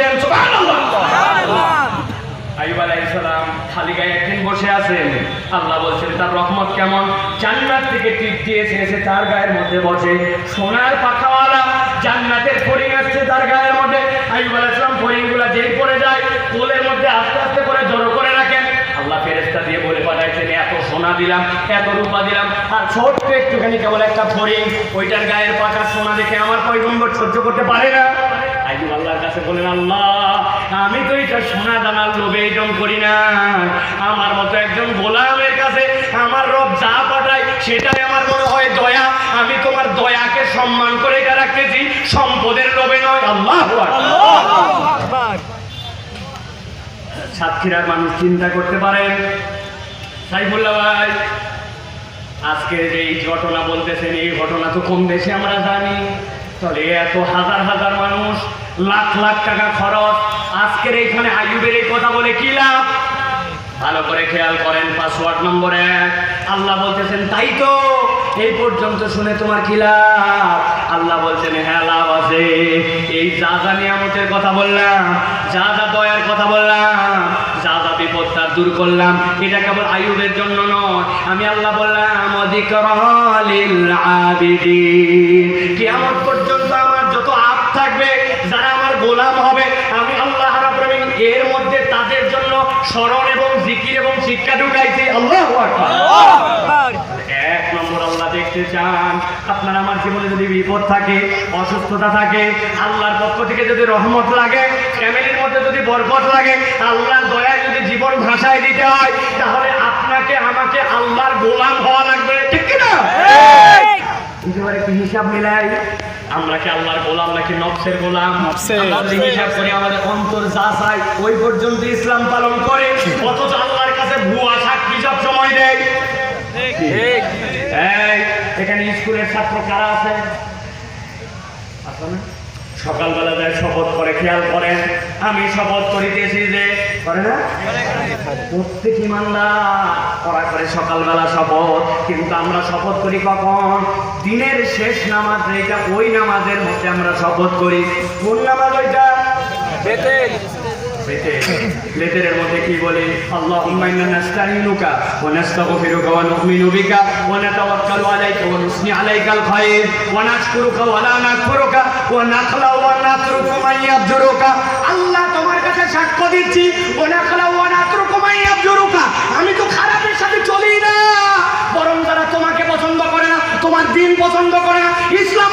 বলেন সুবহানাল্লাহ। আইয়ুব আলাইহিস সালাম খালি গায়ে একদিন বসে আছেন, আল্লাহ বলছেন তার রহমত কেমন, জান্নাত থেকে টিপ দিয়েছে এসে তার গায়ের মধ্যে বসে, সোনার পাখাওয়ালা জান্নাতের ফড়িং আসছে তার গায়ের মধ্যে। আইয়ুব আলাইহিস সালাম ফড়িংগুলা যেই পড়ে যায় কোলের মধ্যে আস্তে আস্তে করে জড়ো করে রাখেন। আল্লাহ ফেরেশতা দিয়ে বলে পাঠাইছেন এত সোনা দিলাম, এত রূপা দিলাম, আর ছোট্ট একটুখানি কেবল একটা ফড়িং, ওইটার গায়ের পাকা সোনা দেখে আমার পয়গম্বর সহ্য করতে পারে না। আইয়ুব আল্লাহর কাছে বলেন, আল্লাহ আমি তো এটা সোনা দানার লোভে এইরকম করি না, আমার মতো একজন গোলামের কাছে আমার রব যা পাঠায় সেটাই আমার মনে হয় দয়া, আমি তোমার দয়াকে সম্মান করে এটা রাখতেছি, সম্পদের লোভে নয়। আল্লাহু আকবার। সাতক্ষীরার মানুষ চিন্তা করতে পারেন, সাইফুল্লাহ ভাই আজকে যে এই ঘটনা বলতেছেন এই ঘটনা তো কম বেশি আমরা জানি, তবে এত হাজার হাজার মানুষ, লাখ লাখ টাকা খরচ, আজকের এইখানে আইয়ুবের এই কথা বলে কি লাভ? ভালো করে খেয়াল করেন, পাসওয়ার্ড নম্বর 1 আল্লাহ বলতেছেন তাই তো এই পর্যন্ত শুনে তোমার কি লাভ? আল্লাহ বলছেন হ্যাঁ লাভ আছে। এই যা যা নিয়ামতের কথা বললাম, যা যা দয়ার কথা বললাম, যা যা বিপদ তার দূর করলাম, এটা কেবল আইয়ুবের জন্য নয়, আমি আল্লাহ বললাম যিকরা লিল আবিদিন, কিয়ামত পর্যন্ত আমার যত আপ থাকবে, যারা আমার গোলাম হবে, আমি আল্লাহ রাব্বুল আলামিন এর মধ্যে তাদের জন্য স্মরণ এবং জিকির এবং শিক্ষা ঢুকাইছি। আল্লাহু আকবার। এক নম্বর আল্লাহ দেখতে চান আপনার আমার জীবনে যদি বিপদ থাকে, অসুস্থতা থাকে, আল্লাহর পক্ষ থেকে যদি রহমত লাগে, ফ্যামিলির মধ্যে যদি বরকত লাগে, আল্লাহর দয়ায় যদি জীবন ভাসায় দিতে হয়, তাহলে আপনাকে আমাকে আল্লাহর গোলাম হওয়া লাগবে, ঠিক কি না? একেবারে একটু হিসাব মিলাই, আমরা কি আল্লাহর গোলাম নাকি নফসের গোলাম? হিসাব করে আমাদের অন্তর যা চায় ওই পর্যন্ত ইসলাম পালন করে, অথচ আল্লাহর কাছে ভুয়া সাক্ষী সব সময় দেয়। এখানে স্কুলের ছাত্র কারা আছে? সকালবেলা যায় শপথ করে, খেয়াল করেন, আমি শপথ করিতেছি যে, করে না প্রত্যেক ইমানদার করা করে সকালবেলা শপথ, কিন্তু আমরা শপথ করি কখন? দিনের শেষ নামাজ যেটা, ওই নামাজের মধ্যে আমরা শপথ করি। কোন নামাজ ওইটা? বেতের মধ্যে কি বলে? আল্লাহুম্মা ইন্না নাস্তাঈনুকা ওয়া নাস্তাগফিরুকা ওয়া নু'মিনু বিকা ওয়া নাতাওয়াক্কালু আলাইকা ওয়া নুসনি আলাইকাল খায়র ওয়া নাশকুরুকা ওয়া লা নাকফুরুকা ওয়া নাখলাউ ওয়া নাতরুকু মান ইয়াবজুরুকা। আল্লাহ তোমার কাছে সাক্ষ্য দিচ্ছি, ওয়া নাখলাউ ওয়া নাতরুকু মান ইয়াবজুরুকা, আমি তো খারাপের সাথে চলি না, বরং যারা তোমাকে পছন্দ করে না, তোমার দিন পছন্দ করে না, ইসলাম